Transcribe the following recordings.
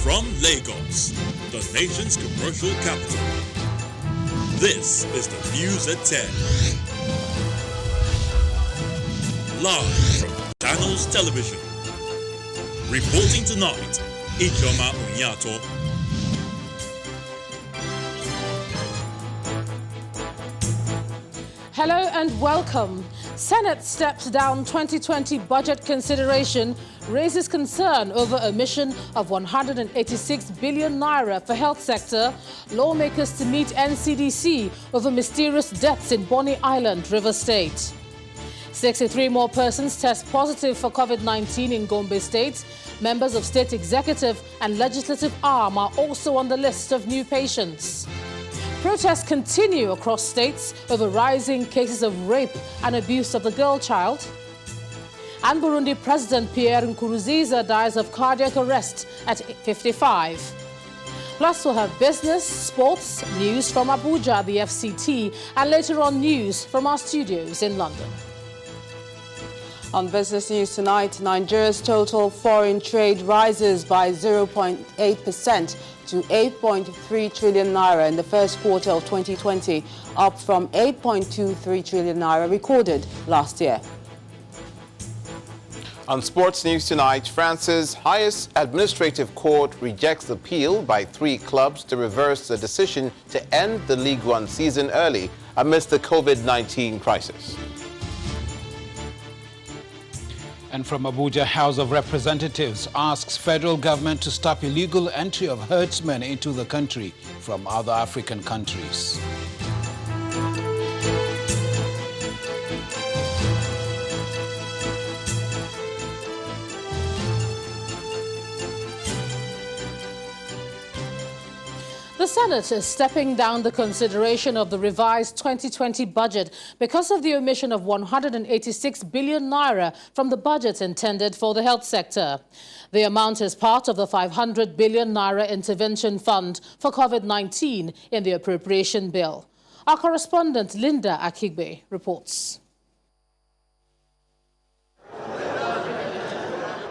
From Lagos, the nation's commercial capital, this is the News at 10. Live from Channels Television. Reporting tonight, Ijoma Unyato. Hello and welcome. Senate steps down 2020 budget consideration, raises concern over omission of 186 billion naira for health sector, lawmakers to meet NCDC over mysterious deaths in Bonny Island, Rivers State. 63 more persons test positive for COVID-19 in Gombe State. Members of state executive and legislative arm are also on the list of new patients. Protests continue across states over rising cases of rape and abuse of the girl child. And Burundi President Pierre Nkurunziza dies of cardiac arrest at 55. Plus, we'll have business, sports, news from Abuja, the FCT, and later on news from our studios in London. On Business News tonight, Nigeria's total foreign trade rises by 0.8% to 8.3 trillion naira in the first quarter of 2020, up from 8.23 trillion naira recorded last year. On sports news tonight, France's highest administrative court rejects appeal by 3 clubs to reverse the decision to end the Ligue 1 season early amidst the COVID-19 crisis. And from Abuja, House of Representatives asks federal government to stop illegal entry of herdsmen into the country from other African countries. The Senate is stepping down the consideration of the revised 2020 budget because of the omission of 186 billion naira from the budget intended for the health sector. The amount is part of the 500 billion naira intervention fund for COVID-19 in the appropriation bill. Our correspondent Linda Akigbe reports.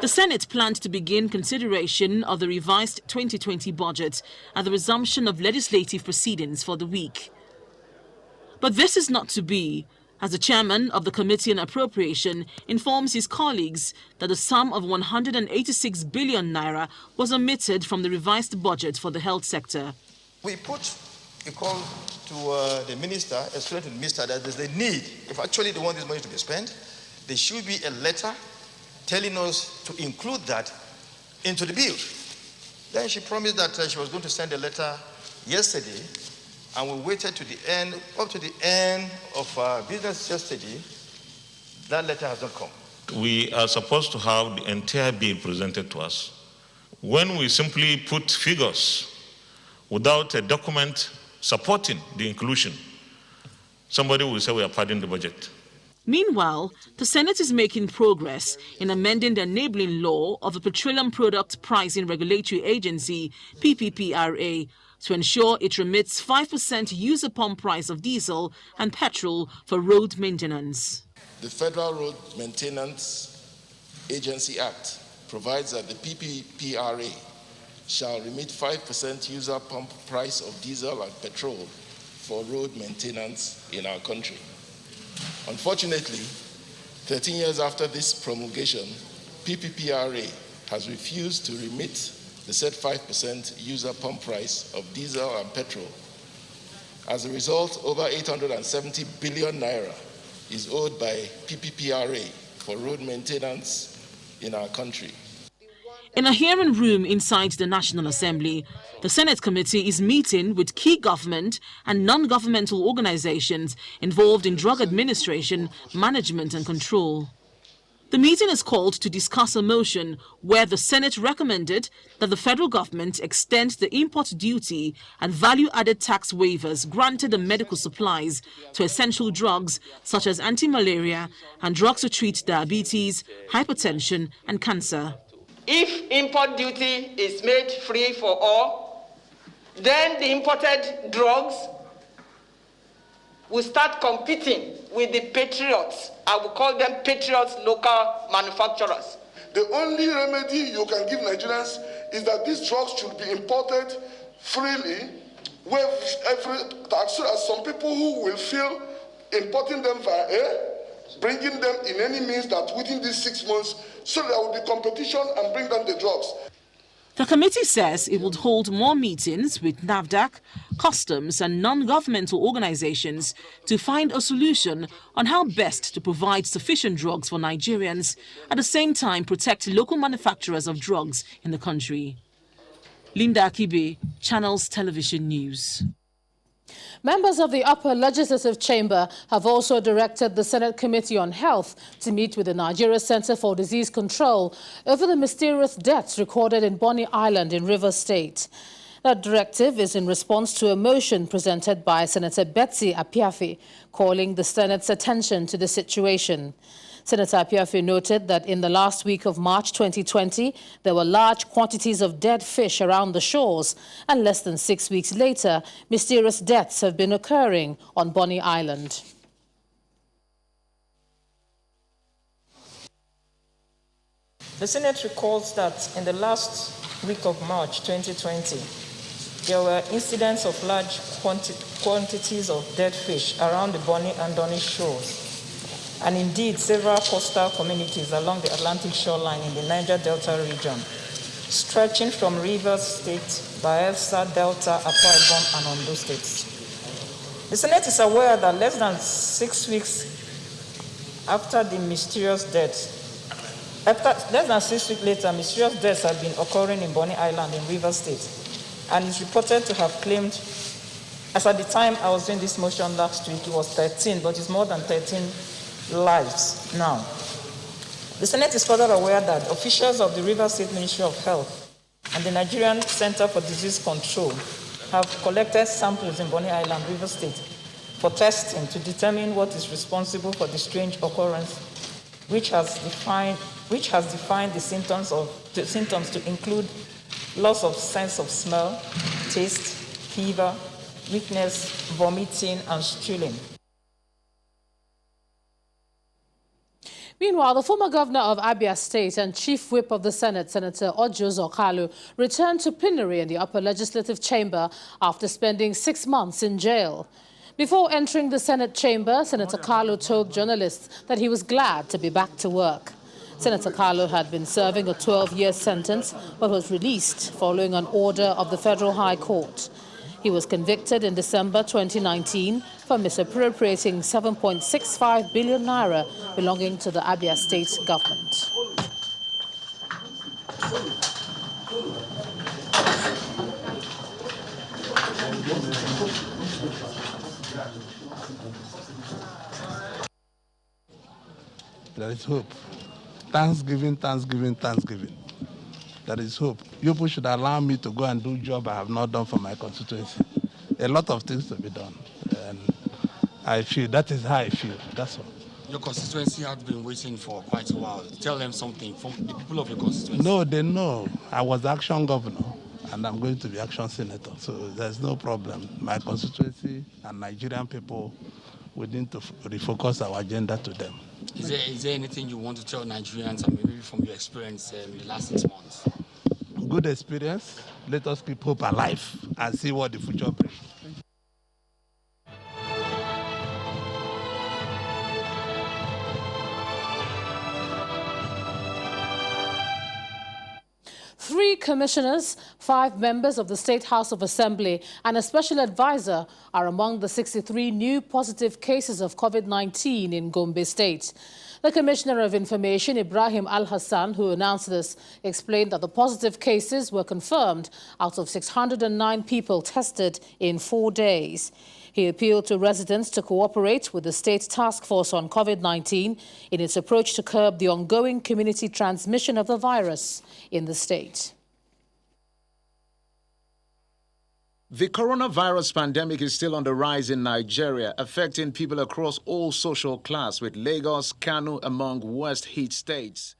The Senate planned to begin consideration of the revised 2020 budget at the resumption of legislative proceedings for the week. But this is not to be, as the chairman of the Committee on Appropriation informs his colleagues that the sum of 186 billion naira was omitted from the revised budget for the health sector. We put a call to the minister, explain to the minister that there's a need. If actually they want this money to be spent, there should be a letter telling us to include that into the bill. Then she promised that she was going to send a letter yesterday, and we waited to the end, up to the end of business yesterday. That letter has not come. We are supposed to have the entire bill presented to us. When we simply put figures without a document supporting the inclusion, somebody will say we are padding the budget. Meanwhile, the Senate is making progress in amending the enabling law of the Petroleum Product Pricing Regulatory Agency, PPPRA, to ensure it remits 5% user pump price of diesel and petrol for road maintenance. The Federal Road Maintenance Agency Act provides that the PPPRA shall remit 5% user pump price of diesel and petrol for road maintenance in our country. Unfortunately, 13 years after this promulgation, PPPRA has refused to remit the said 5% user pump price of diesel and petrol. As a result, over 870 billion naira is owed by PPPRA for road maintenance in our country. In a hearing room inside the National Assembly, the Senate committee is meeting with key government and non-governmental organizations involved in drug administration, management and control. The meeting is called to discuss a motion where the Senate recommended that the federal government extend the import duty and value-added tax waivers granted on medical supplies to essential drugs such as anti-malaria and drugs to treat diabetes, hypertension and cancer. If import duty is made free for all, then the imported drugs will start competing with the patriots. I will call them patriots local manufacturers. The only remedy you can give Nigerians is that these drugs should be imported freely, with every tax, so that some people who will feel importing them via air, bringing them in any means that within these 6 months, so there will be competition and bring down the drugs. The committee says it would hold more meetings with NAFDAC, customs and non-governmental organizations to find a solution on how best to provide sufficient drugs for Nigerians, at the same time protect local manufacturers of drugs in the country. Linda Akibe, Channels Television News. Members of the upper legislative chamber have also directed the Senate Committee on Health to meet with the Nigeria Center for Disease Control over the mysterious deaths recorded in Bonny Island in Rivers State. That directive is in response to a motion presented by Senator Betsy Apiafi calling the Senate's attention to the situation. Senator Apiafi noted that in the last week of March 2020, there were large quantities of dead fish around the shores, and less than 6 weeks later, mysterious deaths have been occurring on Bonny Island. The Senate recalls that in the last week of March 2020, there were incidents of large quantities of dead fish around the Bonny and Donny shores. And indeed, several coastal communities along the Atlantic shoreline in the Niger Delta region, stretching from Rivers State, Bayelsa, Delta, Akwa Ibom, and Ondo states. The Senate is aware that less than 6 weeks after the mysterious deaths, less than 6 weeks later, mysterious deaths have been occurring in Bonny Island in Rivers State, and is reported to have claimed, as at the time I was doing this motion last week, it was 13, but it's more than 13 lives now. The Senate is further aware that officials of the Rivers State Ministry of Health and the Nigerian Center for Disease Control have collected samples in Bonny Island, Rivers State, for testing to determine what is responsible for the strange occurrence, which has defined the symptoms to include loss of sense of smell, taste, fever, weakness, vomiting, and stooling. Meanwhile, the former governor of Abia State and chief whip of the Senate, Senator Orji Kalu, returned to plenary in the upper legislative chamber after spending 6 months in jail. Before entering the Senate chamber, Senator Kalu told journalists that he was glad to be back to work. Senator Kalu had been serving a 12-year sentence but was released following an order of the Federal High Court. He was convicted in December 2019 for misappropriating 7.65 billion naira belonging to the Abia State government. There is hope. Thanksgiving, Thanksgiving, Thanksgiving. There is hope. You people should allow me to go and do a job I have not done for my constituency. A lot of things to be done. And I feel, that is how I feel. That's all. Your constituency has been waiting for quite a while. Tell them something from the people of your constituency. No, they know. I was action governor, and I'm going to be action senator. So there's no problem. My constituency and Nigerian people, we need to refocus our agenda to them. Is there anything you want to tell Nigerians, and maybe from your experience in the last 6 months? Good experience. Let us keep hope alive and see what the future brings. Three commissioners, 5 members of the State House of Assembly, and a special advisor are among the 63 new positive cases of COVID-19 in Gombe State. The Commissioner of Information, Ibrahim Al-Hassan, who announced this, explained that the positive cases were confirmed out of 609 people tested in 4 days. He appealed to residents to cooperate with the State Task Force on COVID-19 in its approach to curb the ongoing community transmission of the virus in the state. The coronavirus pandemic is still on the rise in Nigeria, affecting people across all social class, with Lagos, Kano among worst hit states.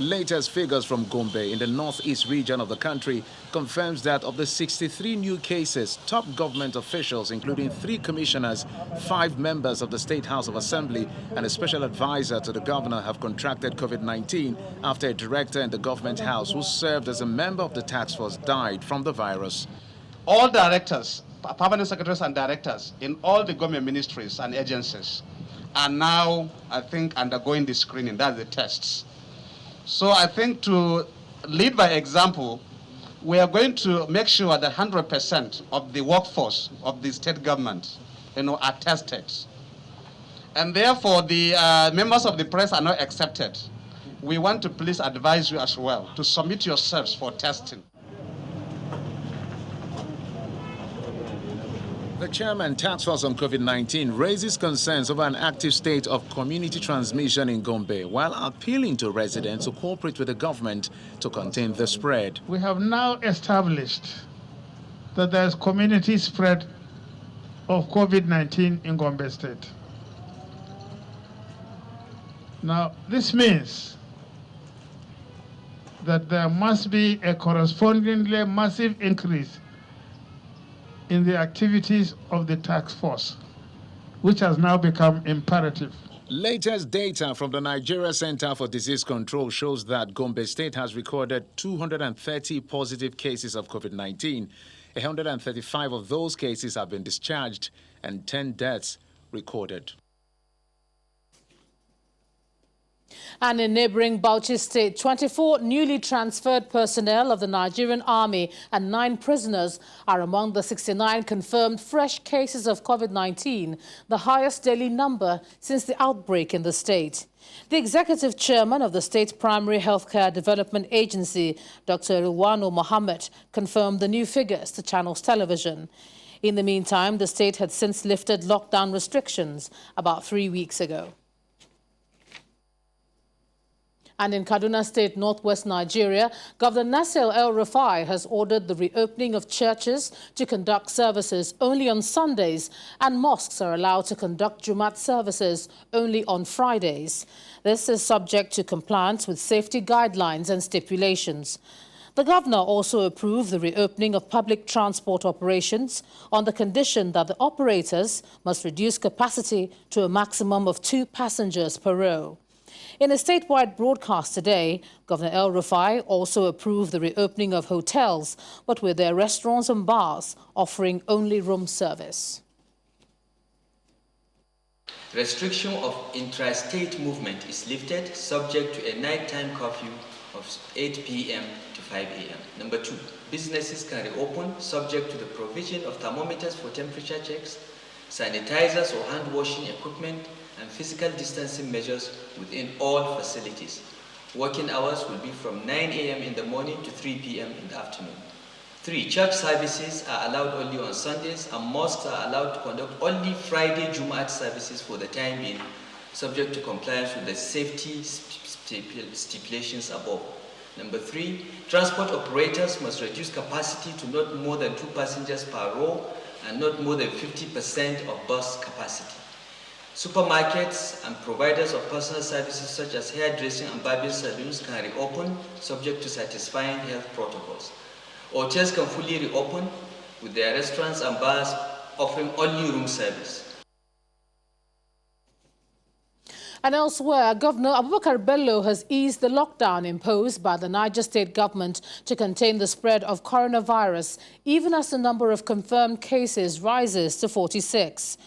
Latest figures from Gombe in the northeast region of the country confirms that of the 63 new cases, top government officials, including 3 commissioners, 5 members of the State House of Assembly, and a special advisor to the governor have contracted COVID-19 after a director in the government house who served as a member of the task force died from the virus. All directors, permanent secretaries and directors in all the government ministries and agencies are now, I think, undergoing the screening, that's the tests. So I think to lead by example, we are going to make sure that 100% of the workforce of the state government, are tested. And therefore, the members of the press are not accepted. We want to please advise you as well to submit yourselves for testing. The chairman task force on COVID-19 raises concerns over an active state of community transmission in Gombe while appealing to residents to cooperate with the government to contain the spread. We have now established that there is community spread of COVID-19 in Gombe State. Now, this means that there must be a correspondingly massive increase in the activities of the task force, which has now become imperative. Latest data from the Nigeria Center for Disease Control shows that Gombe State has recorded 230 positive cases of COVID-19. 135 of those cases have been discharged and 10 deaths recorded. And in neighboring Bauchi State, 24 newly transferred personnel of the Nigerian Army and 9 prisoners are among the 69 confirmed fresh cases of COVID-19, the highest daily number since the outbreak in the state. The executive chairman of the State Primary Healthcare Development Agency, Dr. Ruwano Mohammed, confirmed the new figures to Channels Television. In the meantime, the state had since lifted lockdown restrictions about 3 weeks ago. And in Kaduna State, northwest Nigeria, Governor Nasir El-Rufai has ordered the reopening of churches to conduct services only on Sundays, and mosques are allowed to conduct Jumat services only on Fridays. This is subject to compliance with safety guidelines and stipulations. The governor also approved the reopening of public transport operations on the condition that the operators must reduce capacity to a maximum of 2 passengers per row. In a statewide broadcast today, Governor El-Rufai also approved the reopening of hotels, but with their restaurants and bars offering only room service. Restriction of intrastate movement is lifted, subject to a nighttime curfew of 8 p.m. to 5 a.m. Number 2, businesses can reopen, subject to the provision of thermometers for temperature checks, sanitizers or hand washing equipment, and physical distancing measures within all facilities. Working hours will be from 9 a.m. in the morning to 3 p.m. in the afternoon. 3, church services are allowed only on Sundays, and mosques are allowed to conduct only Friday Jumat services for the time being, subject to compliance with the safety stipulations above. Number 3, transport operators must reduce capacity to not more than 2 passengers per row and not more than 50% of bus capacity. Supermarkets and providers of personal services such as hairdressing and barbing salons can reopen, subject to satisfying health protocols. Hotels can fully reopen, with their restaurants and bars offering only room service. And elsewhere, Governor Abubakar Bello has eased the lockdown imposed by the Niger State government to contain the spread of coronavirus, even as the number of confirmed cases rises to 46.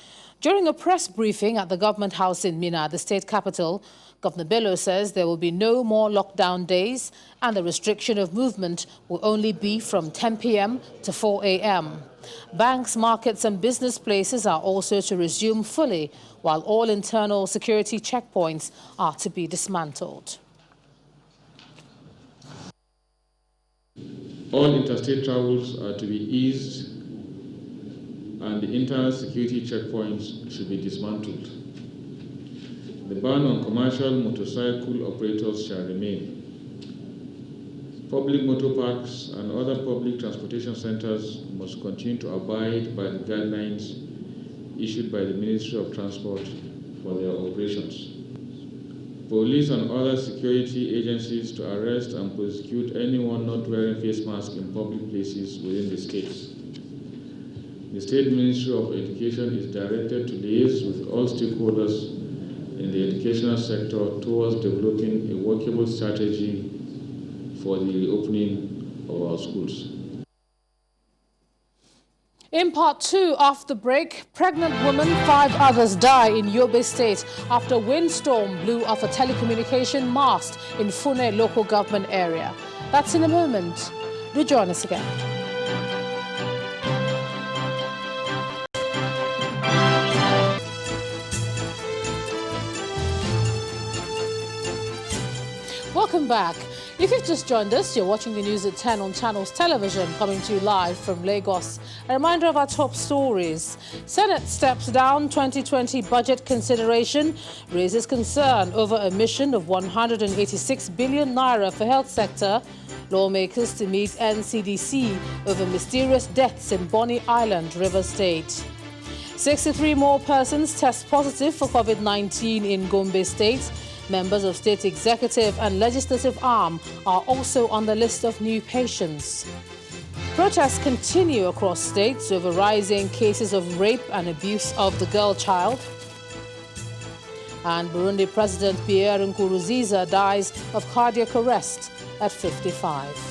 During a press briefing at the government house in Minna, the state capital, Governor Bello says there will be no more lockdown days and the restriction of movement will only be from 10 p.m. to 4 a.m. Banks, markets and business places are also to resume fully, while all internal security checkpoints are to be dismantled. All interstate travels are to be eased and the internal security checkpoints should be dismantled. The ban on commercial motorcycle operators shall remain. Public motor parks and other public transportation centers must continue to abide by the guidelines issued by the Ministry of Transport for their operations. police and other security agencies to arrest and prosecute anyone not wearing face masks in public places within the state. The State Ministry of Education is directed to liaise with all stakeholders in the educational sector towards developing a workable strategy for the reopening of our schools. In part 2 of the break, pregnant woman, 5 others die in Yobe State after windstorm blew off a telecommunication mast in Fune local government area. That's in a moment. Do join us again. Welcome back. If you've just joined us, you're watching the news at 10 on Channels Television, coming to you live from Lagos. A reminder of our top stories. Senate steps down 2020 budget consideration, raises concern over omission of 186 billion naira for health sector. Lawmakers to meet NCDC over mysterious deaths in Bonny Island, River State. 63 more persons test positive for COVID-19 in Gombe State. Members of state executive and legislative arm are also on the list of new patients. Protests continue across states over rising cases of rape and abuse of the girl child. And Burundi President Pierre Nkurunziza dies of cardiac arrest at 55.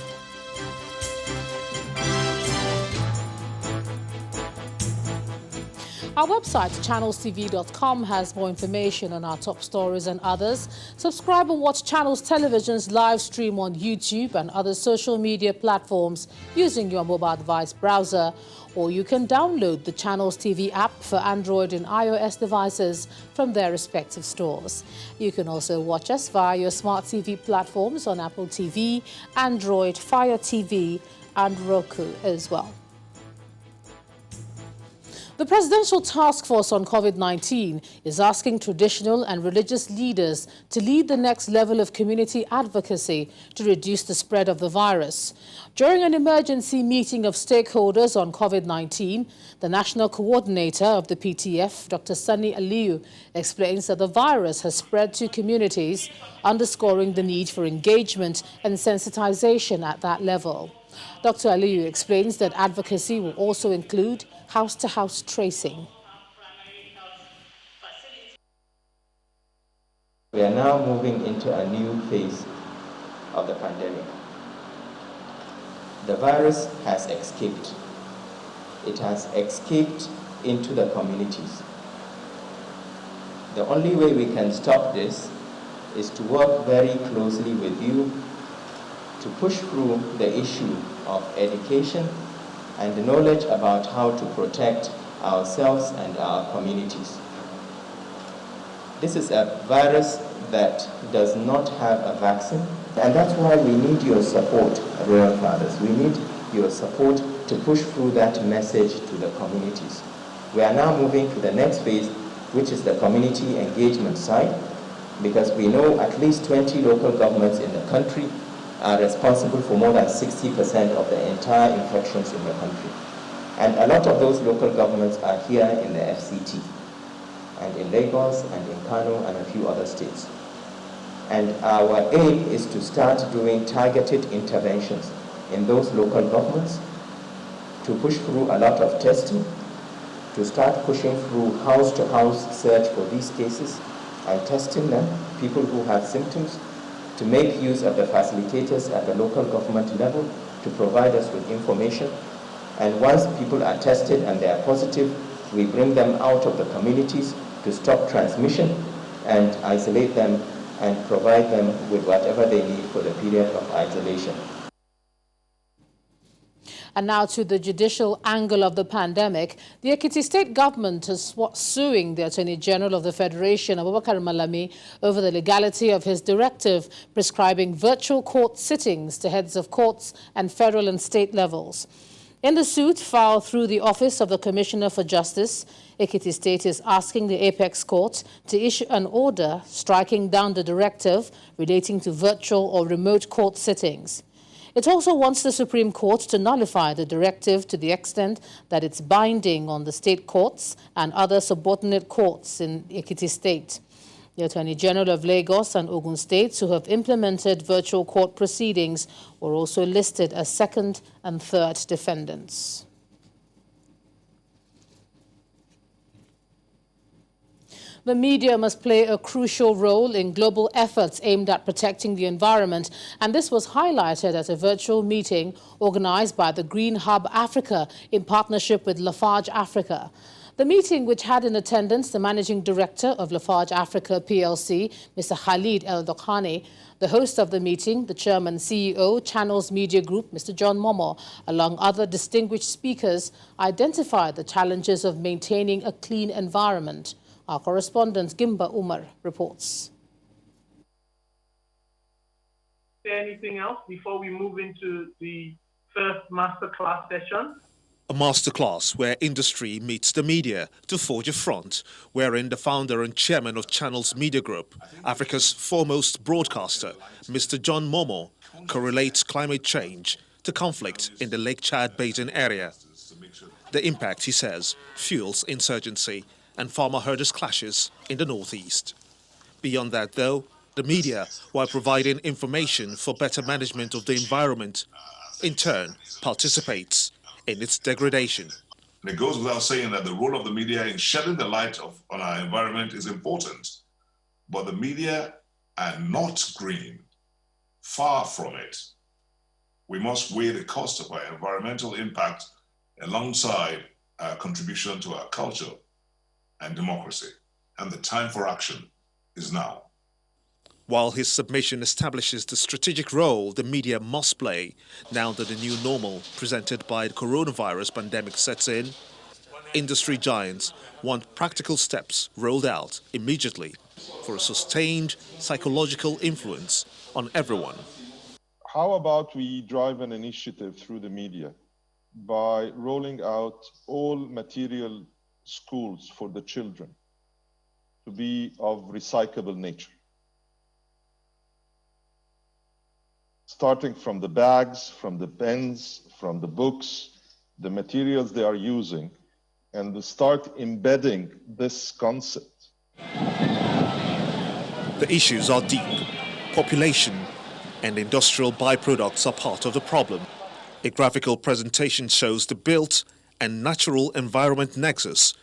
Our website, channelstv.com, has more information on our top stories and others. Subscribe and watch Channels Television's live stream on YouTube and other social media platforms using your mobile device browser, or you can download the Channels TV app for Android and iOS devices from their respective stores. You can also watch us via your smart TV platforms on Apple TV, Android, Fire TV, and Roku as well. The Presidential Task Force on COVID-19 is asking traditional and religious leaders to lead the next level of community advocacy to reduce the spread of the virus. During an emergency meeting of stakeholders on COVID-19, the National Coordinator of the PTF, Dr. Sani Aliyu, explains that the virus has spread to communities, underscoring the need for engagement and sensitization at that level. Dr. Aliyu explains that advocacy will also include house-to-house tracing. We are now moving into a new phase of the pandemic. The virus has escaped. It has escaped into the communities. The only way we can stop this is to work very closely with you to push through the issue of education and the knowledge about how to protect ourselves and our communities. This is a virus that does not have a vaccine, and that's why we need your support, Royal Fathers. We need your support to push through that message to the communities. We are now moving to the next phase, which is the community engagement side, because we know at least 20 local governments in the country are responsible for more than 60% of the entire infections in the country. And a lot of those local governments are here in the FCT, and in Lagos, and in Kano, and a few other states. And our aim is to start doing targeted interventions in those local governments, to push through a lot of testing, to start pushing through house-to-house search for these cases and testing them, people who have symptoms, to make use of the facilitators at the local government level to provide us with information. And once people are tested and they are positive, we bring them out of the communities to stop transmission and isolate them and provide them with whatever they need for the period of isolation. And now to the judicial angle of the pandemic. The Ekiti State government is suing the Attorney General of the Federation, Abubakar Malami, over the legality of his directive prescribing virtual court sittings to heads of courts and federal and state levels. In the suit filed through the Office of the Commissioner for Justice, Ekiti State is asking the Apex Court to issue an order striking down the directive relating to virtual or remote court sittings. It also wants the Supreme Court to nullify the directive to the extent that it's binding on the state courts and other subordinate courts in Ekiti State. The Attorney General of Lagos and Ogun states who have implemented virtual court proceedings were also listed as second and third defendants. The media must play a crucial role in global efforts aimed at protecting the environment, and this was highlighted at a virtual meeting organized by the Green Hub Africa in partnership with Lafarge Africa. The meeting, which had in attendance the Managing Director of Lafarge Africa PLC, Mr. Khalid El-Dokhani, the host of the meeting, the Chairman CEO, Channels Media Group, Mr. John Momo, along other distinguished speakers, identified the challenges of maintaining a clean environment. Our correspondent Gimba Umar reports. Anything else before we move into the first masterclass session? A masterclass where industry meets the media to forge a front, wherein the founder and chairman of Channels Media Group, Africa's foremost broadcaster, Mr. John Momo, correlates climate change to conflict in the Lake Chad Basin area. The impact, he says, fuels insurgency and farmer herders clashes in the northeast. Beyond that, though, the media, while providing information for better management of the environment, in turn participates in its degradation. And it goes without saying that the role of the media in shedding the light on our environment is important. But the media are not green, far from it. We must weigh the cost of our environmental impact alongside our contribution to our culture and democracy, and the time for action is now. While his submission establishes the strategic role the media must play now that the new normal presented by the coronavirus pandemic sets in, industry giants want practical steps rolled out immediately for a sustained psychological influence on everyone. How about we drive an initiative through the media by rolling out all material schools for the children to be of recyclable nature. Starting from the bags, from the pens, from the books, the materials they are using, and to start embedding this concept. The issues are deep. Population and industrial byproducts are part of the problem. A graphical presentation shows the built and natural environment nexus,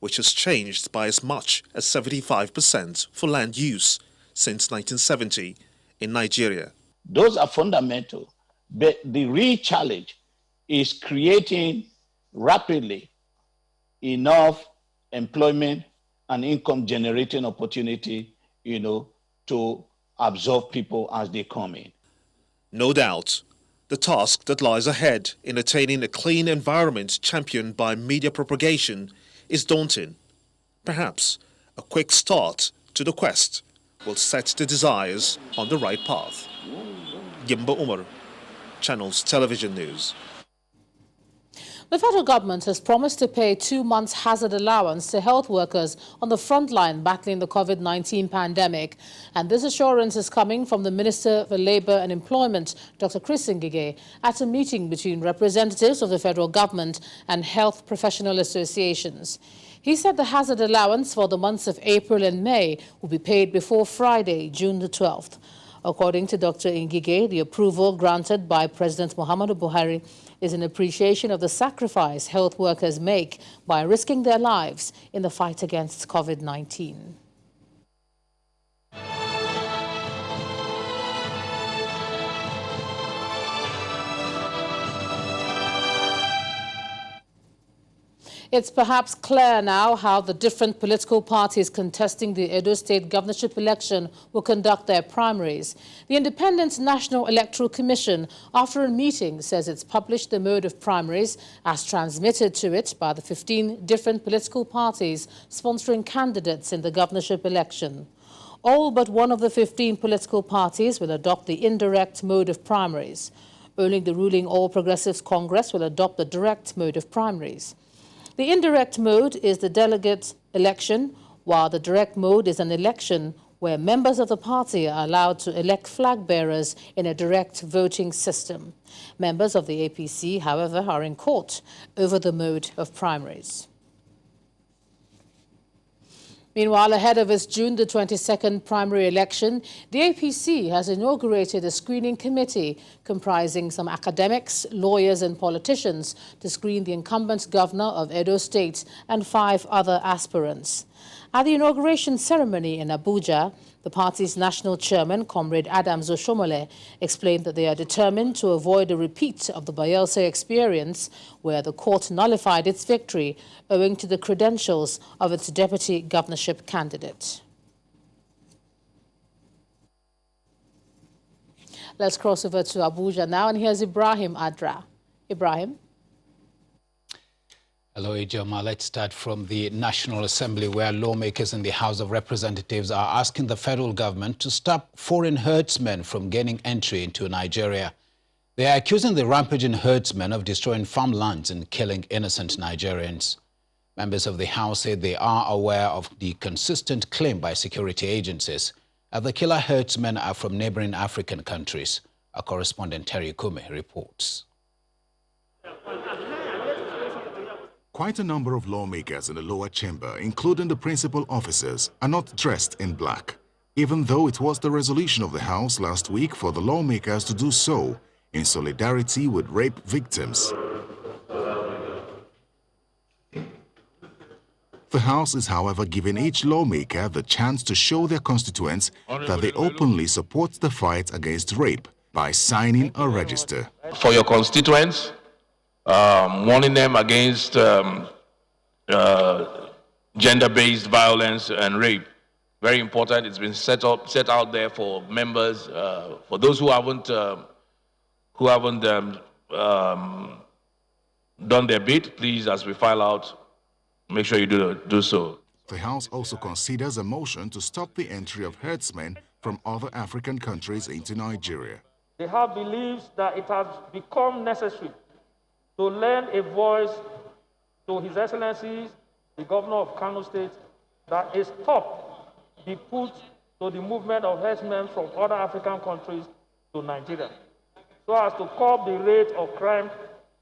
which has changed by as much as 75% for land use since 1970 in Nigeria. Those are fundamental, but the real challenge is creating rapidly enough employment and income generating opportunity, to absorb people as they come in. No doubt, the task that lies ahead in attaining a clean environment championed by media propagation is daunting. Perhaps a quick start to the quest will set the desires on the right path. Gimba Umar, Channels Television News. The federal government has promised to pay 2 months hazard allowance to health workers on the front line battling the COVID-19 pandemic. And this assurance is coming from the Minister for Labour and Employment, Dr. Chris Ngige, at a meeting between representatives of the federal government and health professional associations. He said the hazard allowance for the months of April and May will be paid before Friday, June the 12th. According to Dr. Ngige, the approval granted by President Muhammadu Buhari is an appreciation of the sacrifice health workers make by risking their lives in the fight against COVID-19. It's perhaps clear now how the different political parties contesting the Edo State governorship election will conduct their primaries. The Independent National Electoral Commission, after a meeting, says it's published the mode of primaries as transmitted to it by the 15 different political parties sponsoring candidates in the governorship election. All but one of the 15 political parties will adopt the indirect mode of primaries. Only the ruling All Progressives Congress will adopt the direct mode of primaries. The indirect mode is the delegate election, while the direct mode is an election where members of the party are allowed to elect flag bearers in a direct voting system. Members of the APC, however, are in court over the mode of primaries. Meanwhile, ahead of its June the 22nd primary election, the APC has inaugurated a screening committee comprising some academics, lawyers and politicians to screen the incumbent governor of Edo State and 5 other aspirants. At the inauguration ceremony in Abuja, the party's national chairman, Comrade Adams Oshomole, explained that they are determined to avoid a repeat of the Bayelsa experience, where the court nullified its victory owing to the credentials of its deputy governorship candidate. Let's cross over to Abuja now, and here's Ibrahim Adra. Ibrahim. Hello, Ijoma. Let's start from the National Assembly, where lawmakers in the House of Representatives are asking the federal government to stop foreign herdsmen from gaining entry into Nigeria. They are accusing the rampaging herdsmen of destroying farmlands and killing innocent Nigerians. Members of the House say they are aware of the consistent claim by security agencies that the killer herdsmen are from neighboring African countries. Our correspondent Terry Kume reports. Quite a number of lawmakers in the lower chamber, including the principal officers, are not dressed in black, even though it was the resolution of the House last week for the lawmakers to do so in solidarity with rape victims. The House is, however, giving each lawmaker the chance to show their constituents that they openly support the fight against rape by signing a register. For your constituents, warning them against gender-based violence and rape. Very important. It's been set out there for members, for those who haven't done their bit. Please, as we file out, make sure you do so. The House also considers a motion to stop the entry of herdsmen from other African countries into Nigeria. The House believes that it has become necessary to lend a voice to His Excellency, the Governor of Kalu State, that a stop be put to the movement of herdsmen from other African countries to Nigeria, so as to curb the rate of crime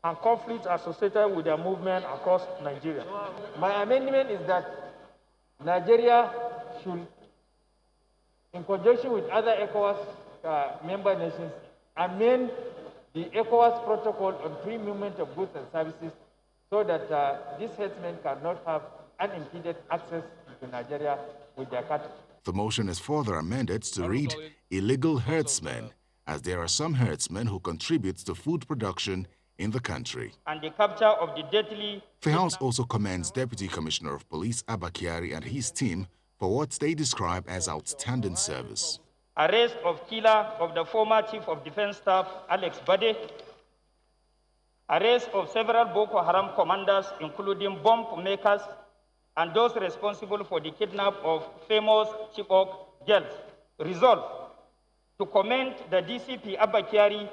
and conflicts associated with their movement across Nigeria. My amendment is that Nigeria should, in conjunction with other ECOWAS member nations, amend the ECOWAS protocol on free movement of goods and services so that these herdsmen cannot have unimpeded access to Nigeria with their cattle. The motion is further amended to read illegal herdsmen, as there are some herdsmen who contribute to food production in the country. And the capture of the deadly... The House also commends Deputy Commissioner of Police Abba Kyari and his team for what they describe as outstanding service. Arrest of killer of the former Chief of Defense Staff, Alex Bade. Arrest of several Boko Haram commanders, including bomb makers and those responsible for the kidnap of famous Chibok girls. Resolve to commend the DCP Abba Kyari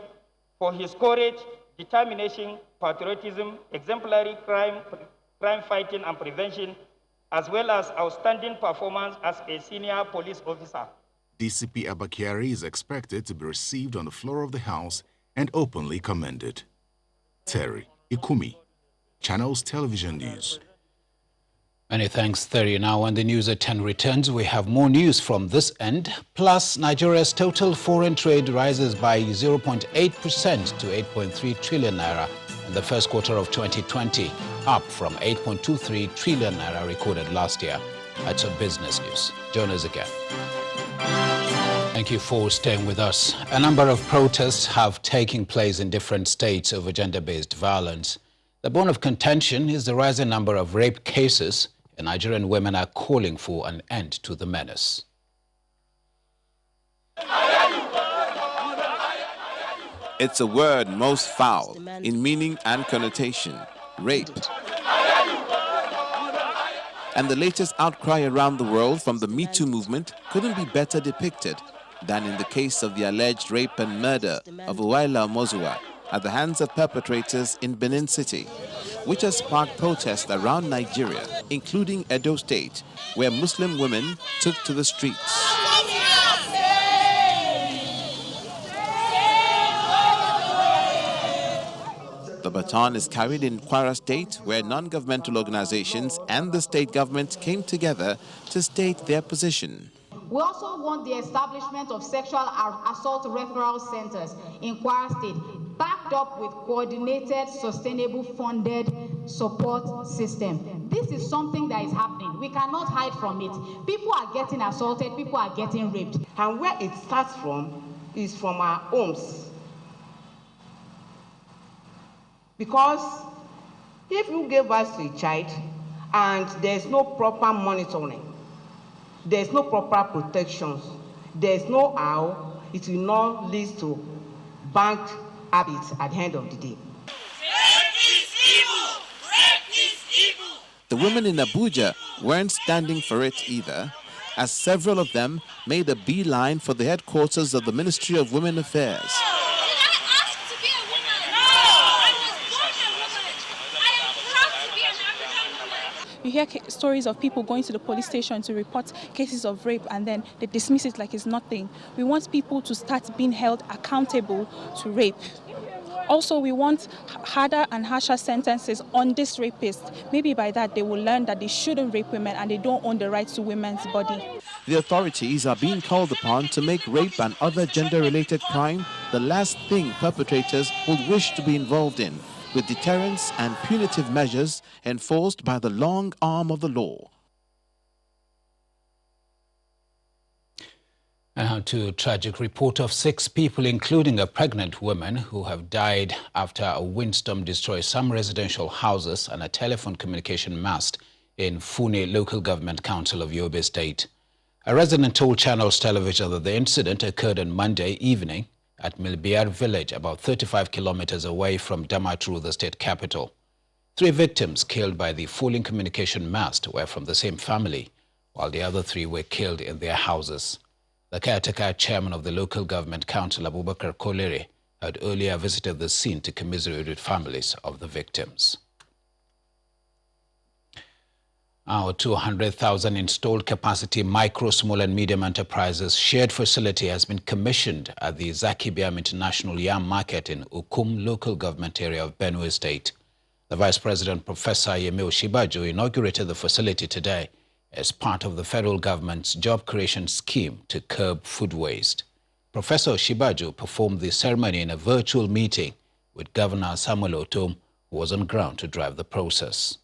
for his courage, determination, patriotism, exemplary crime fighting and prevention, as well as outstanding performance as a senior police officer. DCP Abba Kyari is expected to be received on the floor of the House and openly commended. Terry Ikumi, Channels Television News. Many thanks, Terry. Now, when the news at 10 returns, we have more news from this end. Plus, Nigeria's total foreign trade rises by 0.8% to 8.3 trillion naira in the first quarter of 2020, up from 8.23 trillion naira recorded last year. That's a business news. Join us again. Thank you for staying with us. A number of protests have taken place in different states over gender-based violence. The bone of contention is the rising number of rape cases, and Nigerian women are calling for an end to the menace. It's a word most foul in meaning and connotation, rape. And the latest outcry around the world from the Me Too movement couldn't be better depicted than in the case of the alleged rape and murder of Uwaila Mozua at the hands of perpetrators in Benin City, which has sparked protests around Nigeria, including Edo State, where Muslim women took to the streets. The The baton is carried in Kwara State, where non-governmental organizations and the state government came together to state their position. We also want the establishment of sexual assault referral centers in Kwara State, backed up with coordinated, sustainable, funded support system. This is something that is happening. We cannot hide from it. People are getting assaulted, people are getting raped. And where it starts from is from our homes. Because if you give birth to a child and there's no proper monitoring, there's no proper protections, there's no how, it will not lead to bad habits at the end of the day. The women in Abuja weren't standing for it either, as several of them made a beeline for the headquarters of the Ministry of Women Affairs. You hear stories of people going to the police station to report cases of rape and then they dismiss it like it's nothing. We want people to start being held accountable to rape. Also, we want harder and harsher sentences on this rapist. Maybe by that they will learn that they shouldn't rape women and they don't own the right to women's body. The authorities are being called upon to make rape and other gender-related crime the last thing perpetrators would wish to be involved in, with deterrence and punitive measures enforced by the long arm of the law. Now to a tragic report of 6 people, including a pregnant woman, who have died after a windstorm destroyed some residential houses and a telephone communication mast in Fune Local Government Council of Yobe State. A resident told Channels Television that the incident occurred on Monday evening at Milbiar village, about 35 kilometers away from Damaturu, the state capital. 3 victims killed by the falling communication mast were from the same family, while the other 3 were killed in their houses. The caretaker chairman of the local government council, Abubakar Kolere, had earlier visited the scene to commiserate with families of the victims. Our 200,000 installed capacity micro, small and medium enterprises shared facility has been commissioned at the Zakibiam International Yam Market in Ukum local government area of Benue State. The Vice President, Professor Yemi Osinbajo, inaugurated the facility today as part of the federal government's job creation scheme to curb food waste. Professor Osinbajo performed the ceremony in a virtual meeting with Governor Samuel Otom, who was on ground to drive the process.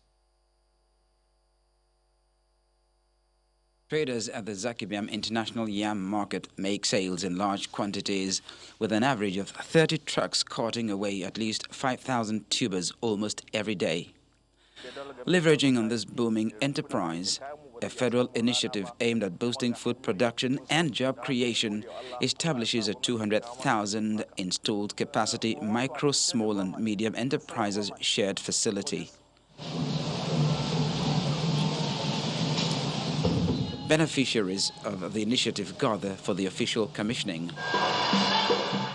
Traders at the Zakibiam International Yam Market make sales in large quantities, with an average of 30 trucks carting away at least 5,000 tubers almost every day. Leveraging on this booming enterprise, a federal initiative aimed at boosting food production and job creation establishes a 200,000 installed capacity micro, small and medium enterprises shared facility. Beneficiaries of the initiative gather for the official commissioning.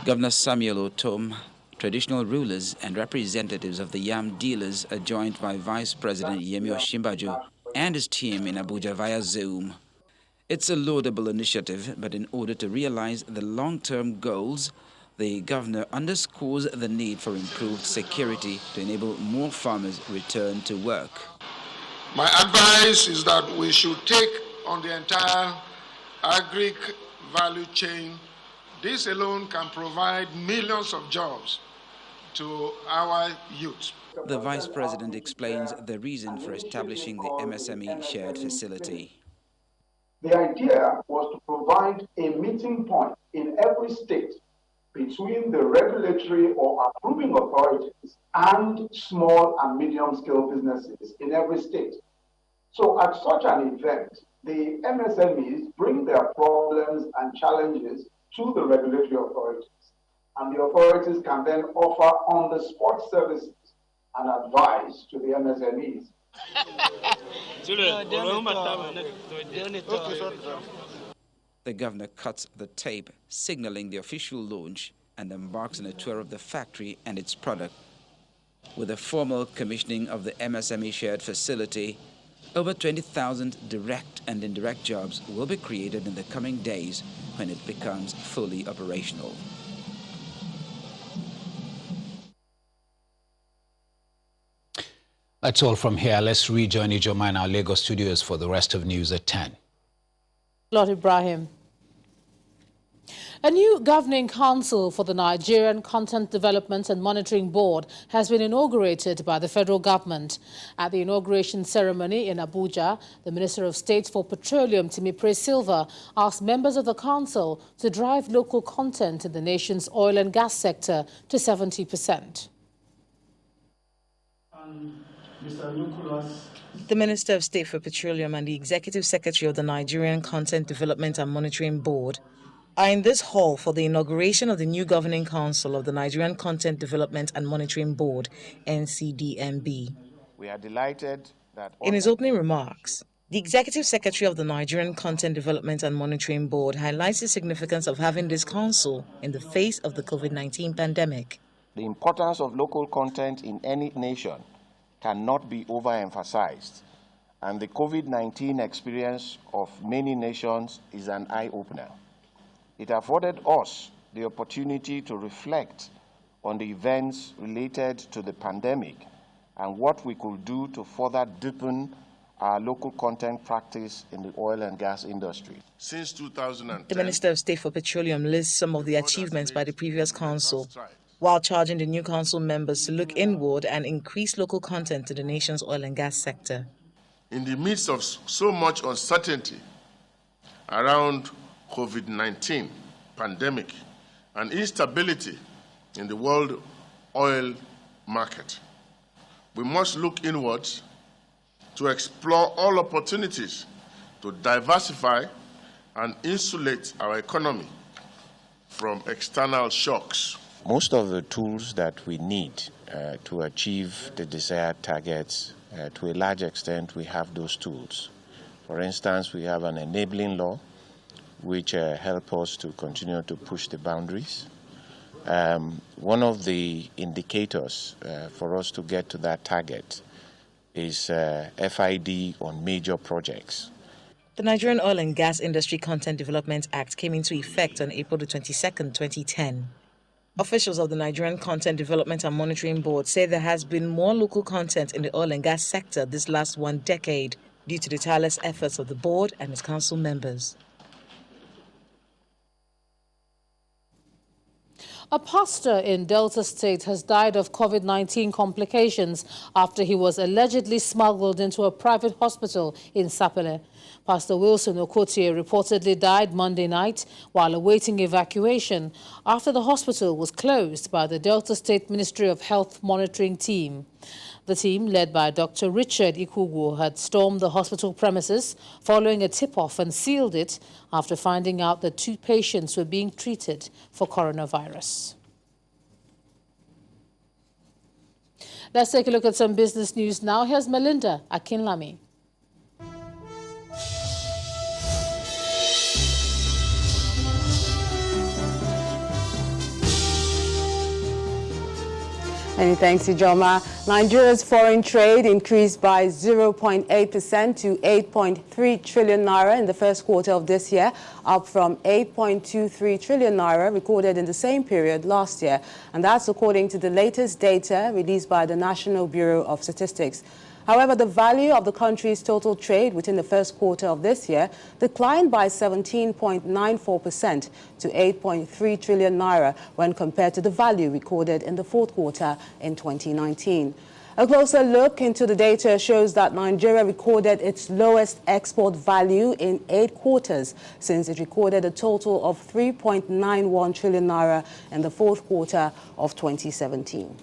Governor Samuel Otom, traditional rulers and representatives of the yam dealers are joined by Vice President Yemi Osinbajo and his team in Abuja via Zoom. It's a laudable initiative, but in order to realize the long-term goals, the governor underscores the need for improved security to enable more farmers return to work. My advice is that we should take on the entire agri value chain. This alone can provide millions of jobs to our youth. The Vice President explains the reason for establishing the MSME shared facility. The idea was to provide a meeting point in every state between the regulatory or approving authorities and small and medium-scale businesses in every state. So at such an event, the MSMEs bring their problems and challenges to the regulatory authorities, and the authorities can then offer on-the-spot services and advice to the MSMEs. The governor cuts the tape, signaling the official launch, and embarks on a tour of the factory and its product. With a formal commissioning of the MSME shared facility, over 20,000 direct and indirect jobs will be created in the coming days when it becomes fully operational. That's all from here. Let's rejoin Ijoma in our Lagos studios for the rest of news at 10. Lord Ibrahim. A new governing council for the Nigerian Content Development and Monitoring Board has been inaugurated by the federal government. At the inauguration ceremony in Abuja, the Minister of State for Petroleum, Timipre Silva, asked members of the council to drive local content in the nation's oil and gas sector to 70%. The Minister of State for Petroleum and the Executive Secretary of the Nigerian Content Development and Monitoring Board are in this hall for the inauguration of the new Governing Council of the Nigerian Content Development and Monitoring Board, NCDMB. We are delighted that... In his opening remarks, the Executive Secretary of the Nigerian Content Development and Monitoring Board highlights the significance of having this council in the face of the COVID-19 pandemic. The importance of local content in any nation cannot be overemphasized, and the COVID-19 experience of many nations is an eye-opener. It afforded us the opportunity to reflect on the events related to the pandemic and what we could do to further deepen our local content practice in the oil and gas industry. Since 2010, the Minister of State for Petroleum lists some of the achievements by the previous council, while charging the new council members to look inward and increase local content in the nation's oil and gas sector. In the midst of so much uncertainty around COVID-19 pandemic and instability in the world oil market, we must look inwards to explore all opportunities to diversify and insulate our economy from external shocks. Most of the tools that we need to achieve the desired targets, to a large extent, we have those tools. For instance, we have an enabling law which help us to continue to push the boundaries. One of the indicators for us to get to that target is FID on major projects. The Nigerian Oil and Gas Industry Content Development Act came into effect on April 22, 2010. Officials of the Nigerian Content Development and Monitoring Board say there has been more local content in the oil and gas sector this last 1 decade due to the tireless efforts of the board and its council members. A pastor in Delta State has died of COVID-19 complications after he was allegedly smuggled into a private hospital in Sapele. Pastor Wilson Okotie reportedly died Monday night while awaiting evacuation after the hospital was closed by the Delta State Ministry of Health monitoring team. The team, led by Dr. Richard Ikugu, had stormed the hospital premises following a tip-off and sealed it after finding out that 2 patients were being treated for coronavirus. Let's take a look at some business news now. Here's Melinda Akinlami. Many thanks, Ijoma. Nigeria's foreign trade increased by 0.8% to 8.3 trillion naira in the first quarter of this year, up from 8.23 trillion naira recorded in the same period last year. And that's according to the latest data released by the National Bureau of Statistics. However, the value of the country's total trade within the first quarter of this year declined by 17.94% to 8.3 trillion naira when compared to the value recorded in the fourth quarter in 2019. A closer look into the data shows that Nigeria recorded its lowest export value in 8 quarters since it recorded a total of 3.91 trillion naira in the fourth quarter of 2017.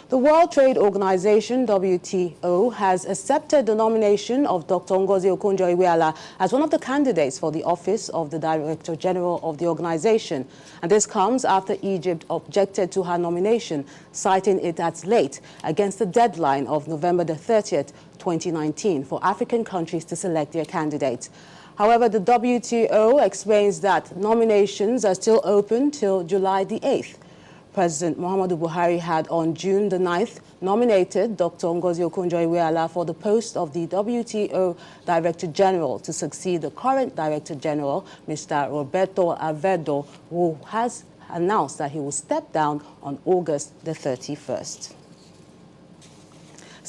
The World Trade Organization, WTO, has accepted the nomination of Dr. Ngozi Okonjo-Iweala as one of the candidates for the office of the Director General of the organization. And this comes after Egypt objected to her nomination, citing it as late against the deadline of November the 30th, 2019, for African countries to select their candidates. However, the WTO explains that nominations are still open till July the 8th. President Muhammadu Buhari had on June the 9th nominated Dr. Ngozi Okonjo-Iweala for the post of the WTO Director General to succeed the current Director General, Mr. Roberto Avedo, who has announced that he will step down on August the 31st.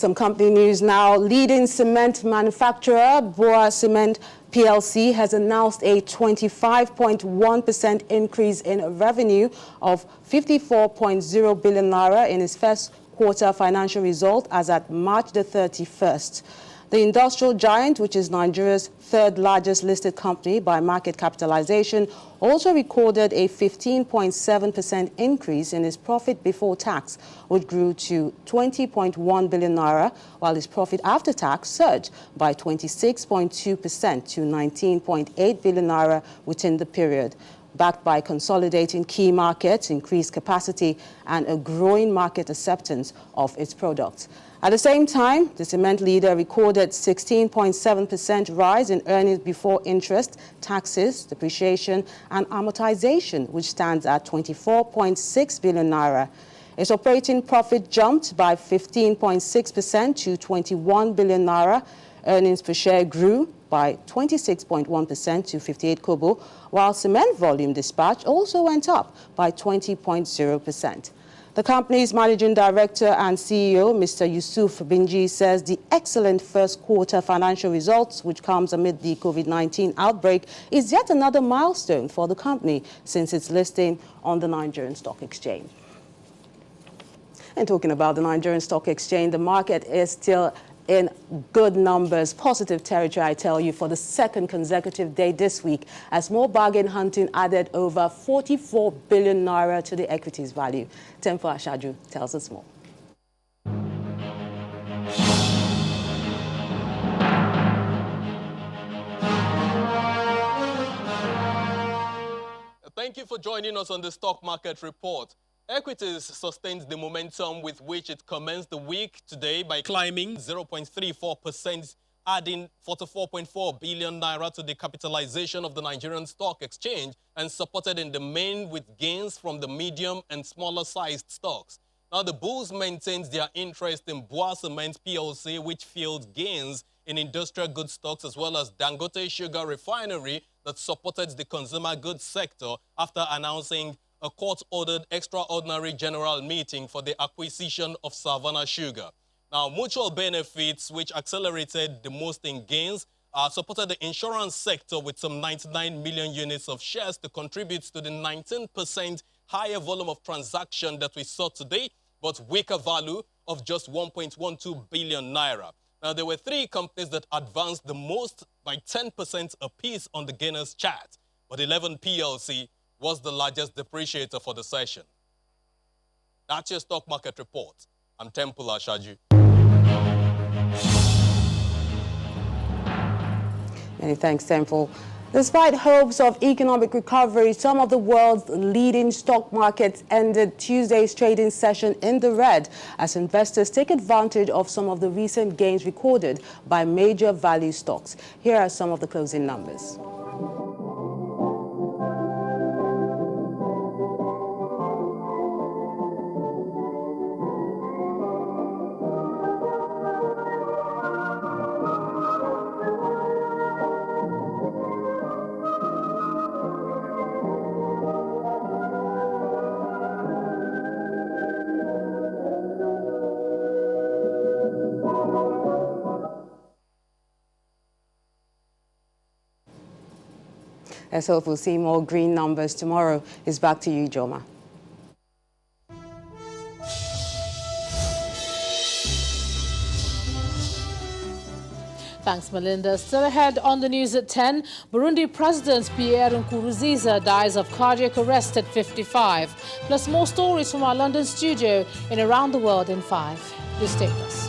Some company news now. Leading cement manufacturer Boa Cement PLC has announced a 25.1% increase in revenue of 54.0 billion naira in its first quarter financial result as at March the 31st. The industrial giant, which is Nigeria's third largest listed company by market capitalization, also recorded a 15.7% increase in its profit before tax, which grew to 20.1 billion naira, while its profit after tax surged by 26.2% to 19.8 billion naira within the period, backed by consolidating key markets, increased capacity, and a growing market acceptance of its products. At the same time, the cement leader recorded 16.7% rise in earnings before interest, taxes, depreciation, and amortization, which stands at 24.6 billion naira. Its operating profit jumped by 15.6% to 21 billion naira. Earnings per share grew by 26.1% to 58 kobo, while cement volume dispatch also went up by 20.0%. The company's managing director and CEO, Mr. Yusuf Binji, says the excellent first quarter financial results, which comes amid the COVID-19 outbreak, is yet another milestone for the company since its listing on the Nigerian Stock Exchange. And talking about the Nigerian Stock Exchange, the market is still in good numbers, positive territory, I tell you, for the second consecutive day this week, as more bargain hunting added over 44 billion naira to the equities value. Tempo Ashaju tells us more. Thank you for joining us on the Stock Market Report. Equities sustained the momentum with which it commenced the week today by climbing 0.34%, adding 44.4 billion naira to the capitalization of the Nigerian Stock Exchange, and supported in the main with gains from the medium and smaller sized stocks. Now, the bulls maintained their interest in Boa Cement PLC, which fueled gains in industrial goods stocks, as well as Dangote Sugar Refinery that supported the consumer goods sector after announcing a court-ordered extraordinary general meeting for the acquisition of Savannah Sugar. Now, mutual benefits, which accelerated the most in gains, supported the insurance sector with some 99 million units of shares to contribute to the 19% higher volume of transaction that we saw today, but weaker value of just 1.12 billion naira. Now, there were three companies that advanced the most by 10% apiece on the gainers chart, but 11 PLC was the largest depreciator for the session. That's your stock market report. I'm Temple Ashaju. Many thanks, Temple. Despite hopes of economic recovery, some of the world's leading stock markets ended Tuesday's trading session in the red as investors take advantage of some of the recent gains recorded by major value stocks. Here are some of the closing numbers. Let's hope we'll see more green numbers tomorrow. It's back to you, Joma. Thanks, Melinda. Still ahead on the news at 10, Burundi President Pierre Nkurunziza dies of cardiac arrest at 55. Plus more stories from our London studio in Around the World in 5. Please stay with us.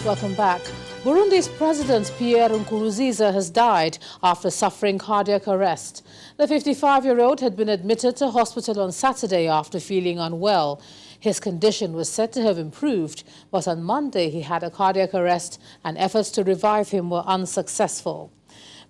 Welcome back. Burundi's President Pierre Nkurunziza has died after suffering cardiac arrest. The 55-year-old had been admitted to hospital on Saturday after feeling unwell. His condition was said to have improved, but on Monday he had a cardiac arrest and efforts to revive him were unsuccessful.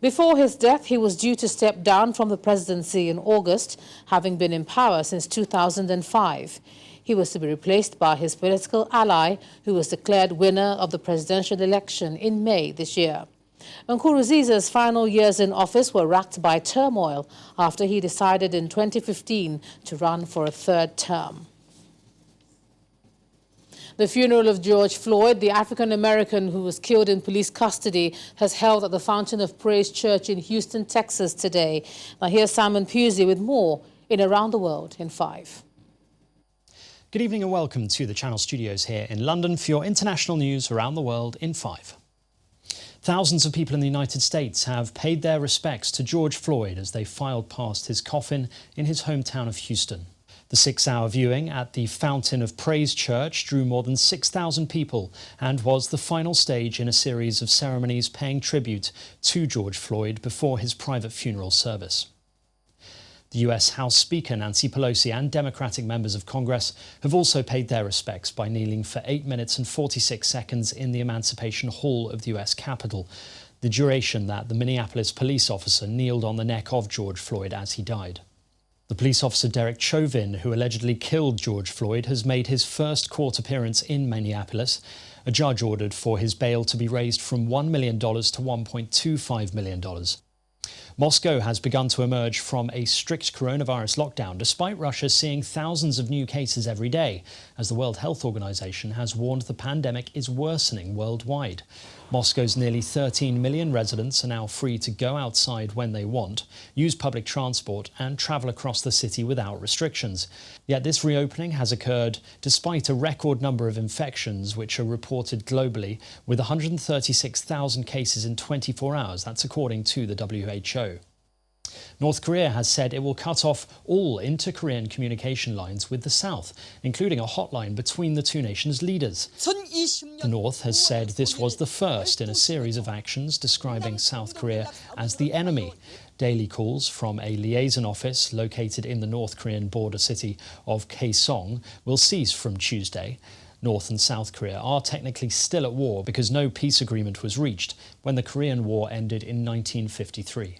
Before his death, he was due to step down from the presidency in August, having been in power since 2005. He was to be replaced by his political ally, who was declared winner of the presidential election in May this year. Nkurunziza's final years in office were racked by turmoil after he decided in 2015 to run for a third term. The funeral of George Floyd, the African-American who was killed in police custody, has held at the Fountain of Praise Church in Houston, Texas today. Now here's Simon Pusey with more in Around the World in 5. Good evening and welcome to the Channel Studios here in London for your international news around the world in 5. Thousands of people in the United States have paid their respects to George Floyd as they filed past his coffin in his hometown of Houston. The 6-hour viewing at the Fountain of Praise Church drew more than 6,000 people and was the final stage in a series of ceremonies paying tribute to George Floyd before his private funeral service. The US House Speaker Nancy Pelosi and Democratic members of Congress have also paid their respects by kneeling for 8 minutes and 46 seconds in the Emancipation Hall of the US Capitol, the duration that the Minneapolis police officer kneeled on the neck of George Floyd as he died. The police officer Derek Chauvin, who allegedly killed George Floyd, has made his first court appearance in Minneapolis. A judge ordered for his bail to be raised from $1 million to $1.25 million. Moscow has begun to emerge from a strict coronavirus lockdown, despite Russia seeing thousands of new cases every day, as the World Health Organization has warned the pandemic is worsening worldwide. Moscow's nearly 13 million residents are now free to go outside when they want, use public transport and travel across the city without restrictions. Yet this reopening has occurred despite a record number of infections which are reported globally, with 136,000 cases in 24 hours. That's according to the WHO. North Korea has said it will cut off all inter-Korean communication lines with the South, including a hotline between the two nations' leaders. The North has said this was the first in a series of actions describing South Korea as the enemy. Daily calls from a liaison office located in the North Korean border city of Kaesong will cease from Tuesday. North and South Korea are technically still at war because no peace agreement was reached when the Korean War ended in 1953.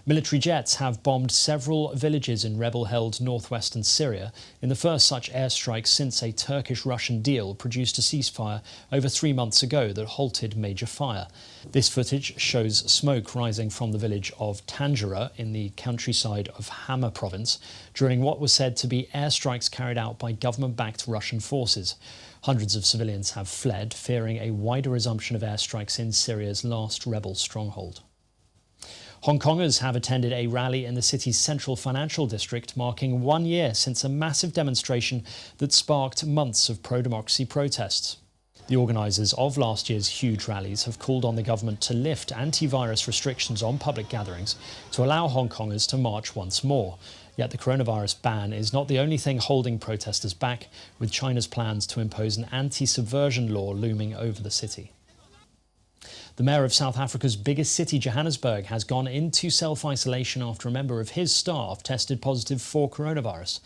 Military jets have bombed several villages in rebel-held northwestern Syria in the first such airstrike since a Turkish-Russian deal produced a ceasefire over 3 months ago that halted major fire. This footage shows smoke rising from the village of Tanjira in the countryside of Hama province during what was said to be airstrikes carried out by government-backed Russian forces. Hundreds of civilians have fled, fearing a wider resumption of airstrikes in Syria's last rebel stronghold. Hong Kongers have attended a rally in the city's central financial district, marking 1 year since a massive demonstration that sparked months of pro-democracy protests. The organisers of last year's huge rallies have called on the government to lift anti-virus restrictions on public gatherings to allow Hong Kongers to march once more. Yet the coronavirus ban is not the only thing holding protesters back, with China's plans to impose an anti-subversion law looming over the city. The mayor of South Africa's biggest city, Johannesburg, has gone into self-isolation after a member of his staff tested positive for coronavirus.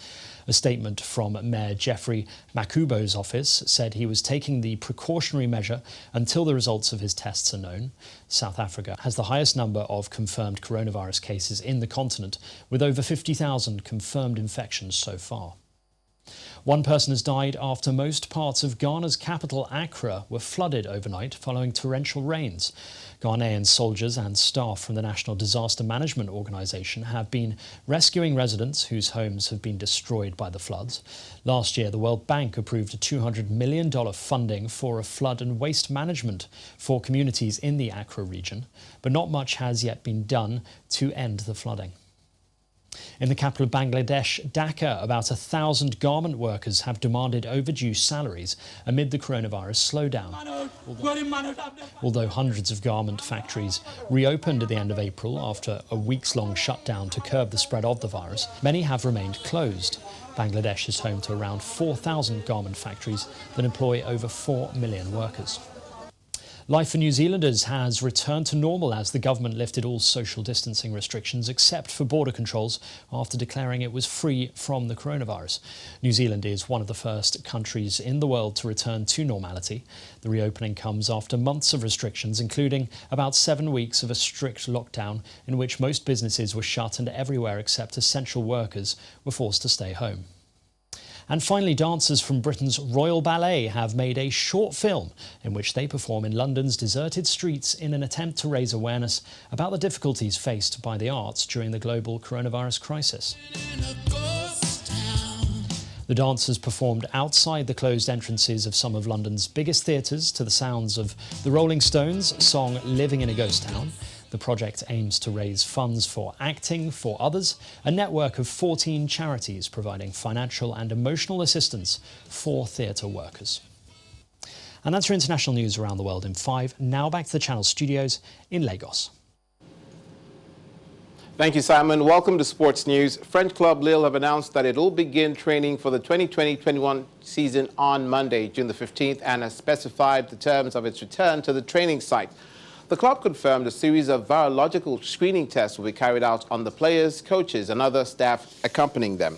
A statement from Mayor Jeffrey Makubo's office said he was taking the precautionary measure until the results of his tests are known. South Africa has the highest number of confirmed coronavirus cases in the continent, with over 50,000 confirmed infections so far. One person has died after most parts of Ghana's capital, Accra, were flooded overnight following torrential rains. Ghanaian soldiers and staff from the National Disaster Management Organisation have been rescuing residents whose homes have been destroyed by the floods. Last year, the World Bank approved a $200 million funding for a flood and waste management for communities in the Accra region, but not much has yet been done to end the flooding. In the capital of Bangladesh, Dhaka, about 1,000 garment workers have demanded overdue salaries amid the coronavirus slowdown. Although hundreds of garment factories reopened at the end of April after a weeks-long shutdown to curb the spread of the virus, many have remained closed. Bangladesh is home to around 4,000 garment factories that employ over 4 million workers. Life for New Zealanders has returned to normal as the government lifted all social distancing restrictions except for border controls after declaring it was free from the coronavirus. New Zealand is one of the first countries in the world to return to normality. The reopening comes after months of restrictions, including about 7 weeks of a strict lockdown in which most businesses were shut and everywhere except essential workers were forced to stay home. And finally, dancers from Britain's Royal Ballet have made a short film in which they perform in London's deserted streets in an attempt to raise awareness about the difficulties faced by the arts during the global coronavirus crisis. The dancers performed outside the closed entrances of some of London's biggest theatres to the sounds of the Rolling Stones' song Living in a Ghost Town. The project aims to raise funds for Acting for Others, a network of 14 charities providing financial and emotional assistance for theatre workers. And that's your international news around the world in 5. Now back to the Channel studios in Lagos. Thank you, Simon. Welcome to Sports News. French club Lille have announced that it will begin training for the 2020-21 season on Monday, June the 15th, and has specified the terms of its return to the training site. The club confirmed a series of virological screening tests will be carried out on the players, coaches, and other staff accompanying them.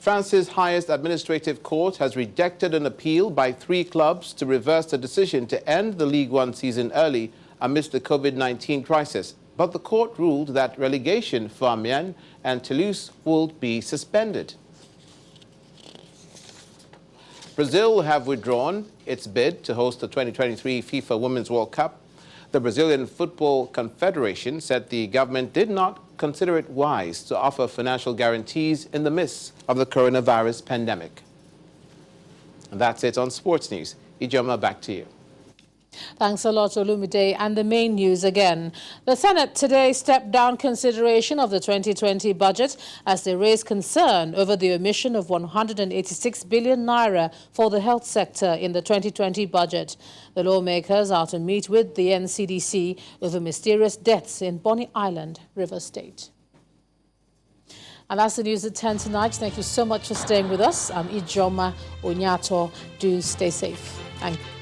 France's highest administrative court has rejected an appeal by 3 clubs to reverse the decision to end the Ligue 1 season early amidst the COVID-19 crisis. But the court ruled that relegation for Amiens and Toulouse would be suspended. Brazil will have withdrawn its bid to host the 2023 FIFA Women's World Cup. The Brazilian Football Confederation said the government did not consider it wise to offer financial guarantees in the midst of the coronavirus pandemic. And that's it on Sports News. Ijoma, back to you. Thanks a lot, Olumide. And the main news again. The Senate today stepped down consideration of the 2020 budget as they raised concern over the omission of 186 billion naira for the health sector in the 2020 budget. The lawmakers are to meet with the NCDC over mysterious deaths in Bonny Island, Rivers State. And that's the news at 10 tonight. Thank you so much for staying with us. I'm Ijoma Onyato. Do stay safe. Thank you.